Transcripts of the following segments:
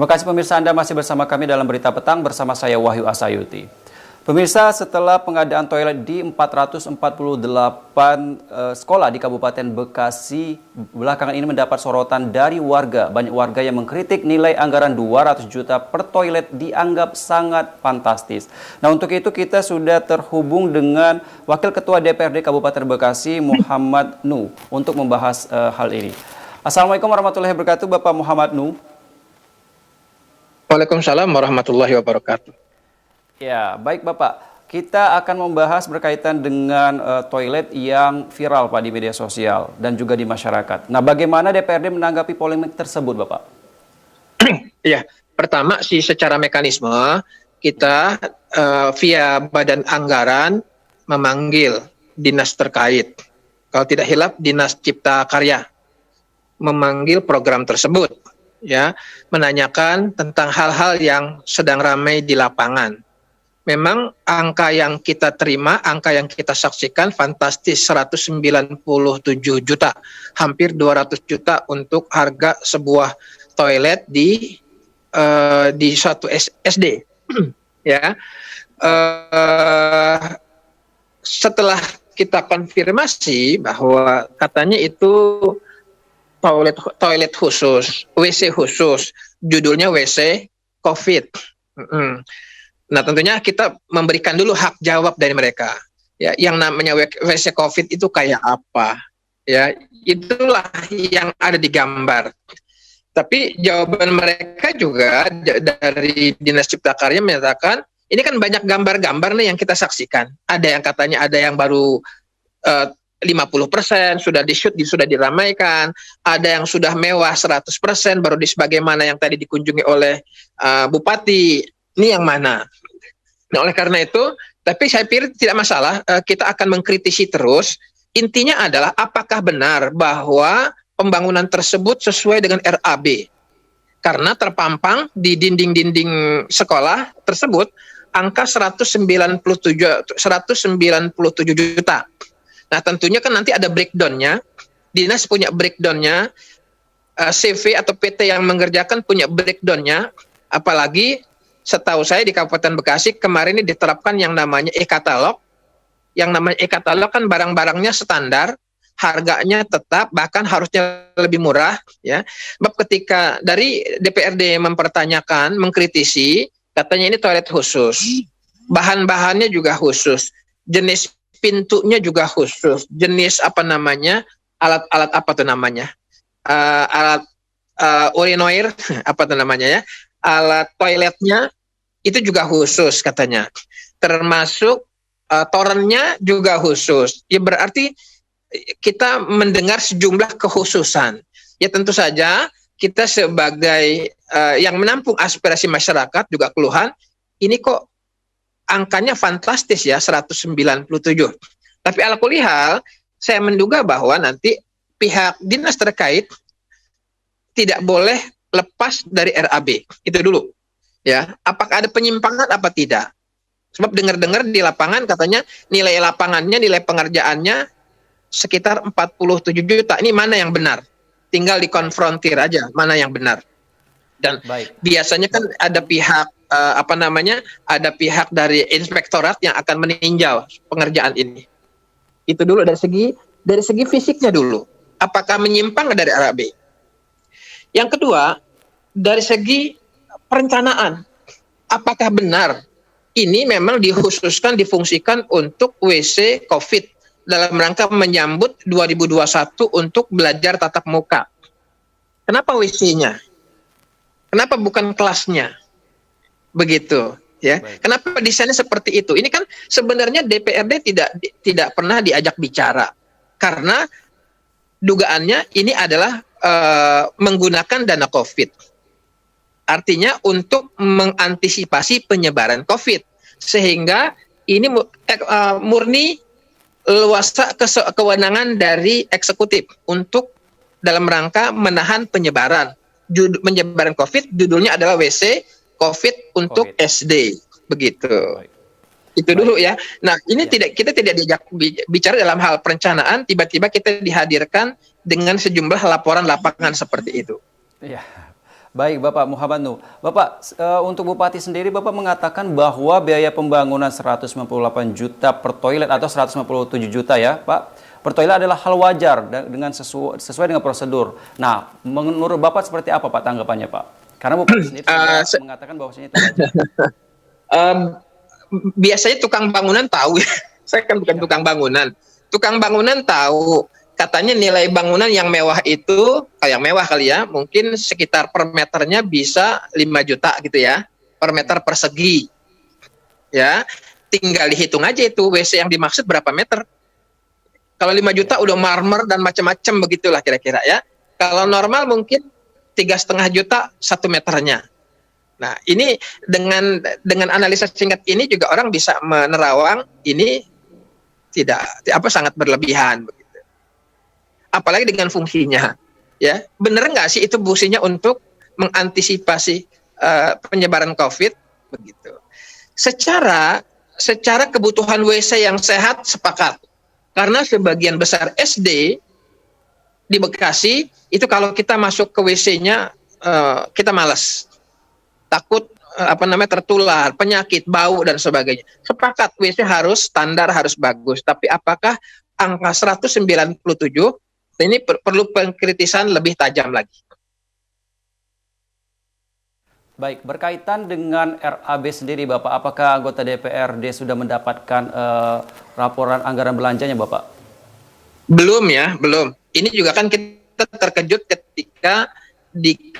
Terima kasih pemirsa, Anda masih bersama kami dalam Berita Petang bersama saya Wahyu Asayuti. Pemirsa, setelah pengadaan toilet di 448 sekolah di Kabupaten Bekasi belakangan ini mendapat sorotan dari warga. Banyak warga yang mengkritik nilai anggaran 200 juta per toilet dianggap sangat fantastis. Nah, untuk itu kita sudah terhubung dengan Wakil Ketua DPRD Kabupaten Bekasi, Muhammad Nuh, untuk membahas hal ini. Assalamualaikum warahmatullahi wabarakatuh, Bapak Muhammad Nuh. Waalaikumsalam warahmatullahi wabarakatuh. Ya, baik Bapak. Kita akan membahas berkaitan dengan toilet yang viral Pak di media sosial dan juga di masyarakat. Nah, bagaimana DPRD menanggapi polemik tersebut, Bapak? Ya, pertama sih secara mekanisme kita via Badan Anggaran memanggil dinas terkait. Kalau tidak hilaf Dinas Cipta Karya memanggil program tersebut, ya, menanyakan tentang hal-hal yang sedang ramai di lapangan. Memang angka yang kita terima, angka yang kita saksikan fantastis, 197 juta, hampir 200 juta untuk harga sebuah toilet di suatu SD. Ya, setelah kita konfirmasi bahwa katanya itu toilet khusus, WC khusus, judulnya WC COVID. Nah, tentunya kita memberikan dulu hak jawab dari mereka. Ya, yang namanya WC COVID itu kayak apa? Ya, itulah yang ada di gambar. Tapi jawaban mereka juga dari Dinas Cipta Karya menyatakan, ini kan banyak gambar-gambar nih yang kita saksikan. Ada yang katanya ada yang baru 50% sudah di-shoot, sudah diramaikan. Ada yang sudah mewah 100% baru sebagaimana yang tadi dikunjungi oleh Bupati. Ini yang mana? Nah, oleh karena itu, tapi saya pikir tidak masalah, kita akan mengkritisi terus. Intinya adalah apakah benar bahwa pembangunan tersebut sesuai dengan RAB. Karena terpampang di dinding-dinding sekolah tersebut angka 197 juta. Nah, tentunya kan nanti ada breakdown-nya. Dinas punya breakdown-nya, CV atau PT yang mengerjakan punya breakdown-nya. Apalagi setahu saya di Kabupaten Bekasi kemarin ini diterapkan yang namanya e-katalog. Yang namanya e-katalog kan barang-barangnya standar, harganya tetap, bahkan harusnya lebih murah. Ya. Sebab ketika dari DPRD mempertanyakan, mengkritisi, katanya ini toilet khusus. Bahan-bahannya juga khusus. Jenis pintunya juga khusus. Jenis apa namanya, alat-alat apa tuh namanya? Alat urinoir, apa tuh namanya ya? Alat toiletnya itu juga khusus katanya, termasuk torennya juga khusus. Ya berarti kita mendengar sejumlah kekhususan. Ya tentu saja kita sebagai yang menampung aspirasi masyarakat juga keluhan, ini kok angkanya fantastis ya 197. Tapi ala kulli hal saya menduga bahwa nanti pihak dinas terkait tidak boleh lepas dari RAB. Itu dulu. Ya, apakah ada penyimpangan apa tidak? Sebab dengar-dengar di lapangan katanya nilai lapangannya, nilai pengerjaannya sekitar 47 juta. Ini mana yang benar? Tinggal dikonfrontir aja mana yang benar. Dan biasanya kan ada pihak ada pihak dari inspektorat yang akan meninjau pengerjaan ini. Itu dulu dari segi fisiknya dulu. Apakah menyimpang dari RAB? Yang kedua, dari segi perencanaan, apakah benar ini memang dikhususkan, difungsikan untuk WC COVID dalam rangka menyambut 2021 untuk belajar tatap muka? Kenapa WC-nya? Kenapa bukan kelasnya? Begitu, ya. Kenapa desainnya seperti itu? Ini kan sebenarnya DPRD tidak pernah diajak bicara karena dugaannya ini adalah menggunakan dana COVID. Artinya untuk mengantisipasi penyebaran COVID. Sehingga ini murni luasa kewenangan dari eksekutif untuk dalam rangka menahan penyebaran COVID. Judulnya adalah WC COVID untuk SD. Begitu. Itu dulu ya. Nah, ini kita tidak diajak bicara dalam hal perencanaan, tiba-tiba kita dihadirkan dengan sejumlah laporan lapangan seperti itu. Iya. Baik, Bapak Muhammad Nuh. Bapak, untuk Bupati sendiri, Bapak mengatakan bahwa biaya pembangunan 198 juta per toilet atau 157 juta ya, Pak. Per toilet adalah hal wajar dengan sesuai dengan prosedur. Nah, menurut Bapak seperti apa, Pak, tanggapannya, Pak? Karena Bupati sendiri sudah mengatakan bahwasanya itu wajar. Em, Biasanya tukang bangunan tahu ya. Saya kan bukan tukang bangunan. Tukang bangunan tahu katanya nilai bangunan yang mewah itu kayak mewah kali ya, mungkin sekitar per meternya bisa 5 juta gitu ya, per meter persegi. Ya, tinggal dihitung aja itu WC yang dimaksud berapa meter. Kalau 5 juta udah marmer dan macam-macam begitulah kira-kira ya. Kalau normal mungkin 3,5 juta 1 meternya. Nah, ini dengan analisa singkat ini juga orang bisa menerawang ini tidak sangat berlebihan begitu. Apalagi dengan fungsinya, ya benar nggak sih itu fungsinya untuk mengantisipasi penyebaran COVID begitu. Secara kebutuhan WC yang sehat sepakat, karena sebagian besar SD di Bekasi itu kalau kita masuk ke WC-nya kita malas, takut tertular penyakit, bau dan sebagainya. Sepakat WC harus standar, harus bagus. Tapi apakah angka 197 ini perlu pengkritisan lebih tajam lagi. Baik, berkaitan dengan RAB sendiri, Bapak, apakah anggota DPRD sudah mendapatkan laporan anggaran belanjanya, Bapak? Belum ya, belum. Ini juga kan kita terkejut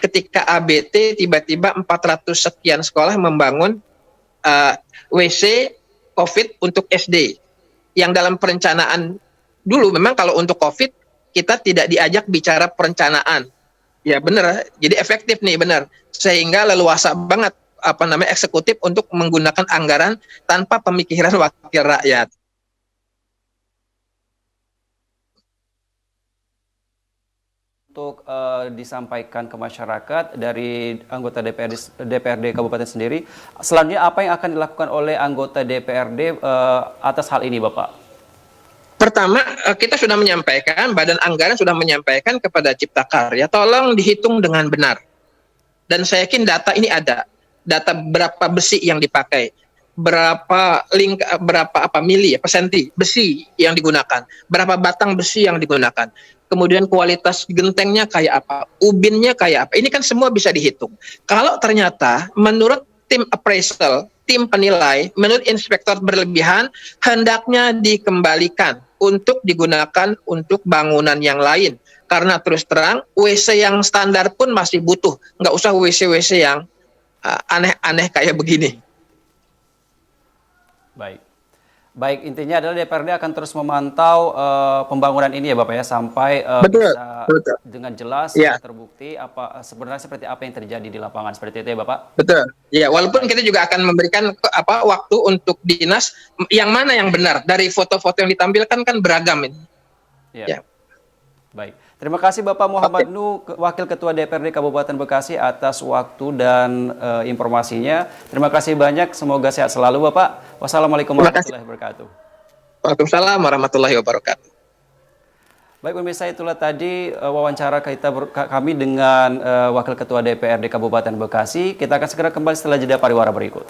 ketika ABT tiba-tiba 400 sekian sekolah membangun WC COVID untuk SD. Yang dalam perencanaan dulu memang kalau untuk COVID kita tidak diajak bicara perencanaan. Ya benar, jadi efektif nih benar. Sehingga leluasa banget eksekutif untuk menggunakan anggaran tanpa pemikiran wakil rakyat. Untuk disampaikan ke masyarakat dari anggota DPRD Kabupaten sendiri, selanjutnya apa yang akan dilakukan oleh anggota DPRD atas hal ini, Bapak? Pertama, kita sudah menyampaikan, Badan Anggaran sudah menyampaikan kepada Cipta Karya, tolong dihitung dengan benar. Dan saya yakin data ini ada. Data berapa besi yang dipakai, berapa persenti besi yang digunakan, berapa batang besi yang digunakan. Kemudian kualitas gentengnya kayak apa, ubinnya kayak apa. Ini kan semua bisa dihitung. Kalau ternyata menurut tim appraisal, tim penilai, menurut inspektor berlebihan, hendaknya dikembalikan untuk digunakan untuk bangunan yang lain. Karena terus terang, WC yang standar pun masih butuh. Nggak usah WC-WC yang aneh-aneh kayak begini. Baik, intinya adalah DPRD akan terus memantau pembangunan ini ya Bapak ya, sampai bisa dengan jelas terbukti sebenarnya seperti apa yang terjadi di lapangan, seperti itu ya Bapak? Betul. Ya, walaupun kita juga akan memberikan waktu untuk dinas yang mana yang benar. Dari foto-foto yang ditampilkan kan beragam ini. Ya. Baik. Terima kasih Bapak Muhammad Nuh, Wakil Ketua DPRD Kabupaten Bekasi atas waktu dan informasinya. Terima kasih banyak, semoga sehat selalu Bapak. Wassalamualaikum warahmatullahi wabarakatuh. Waalaikumsalam warahmatullahi wabarakatuh. Baik pemirsa, itulah tadi wawancara kami dengan Wakil Ketua DPRD Kabupaten Bekasi. Kita akan segera kembali setelah jeda pariwara berikut.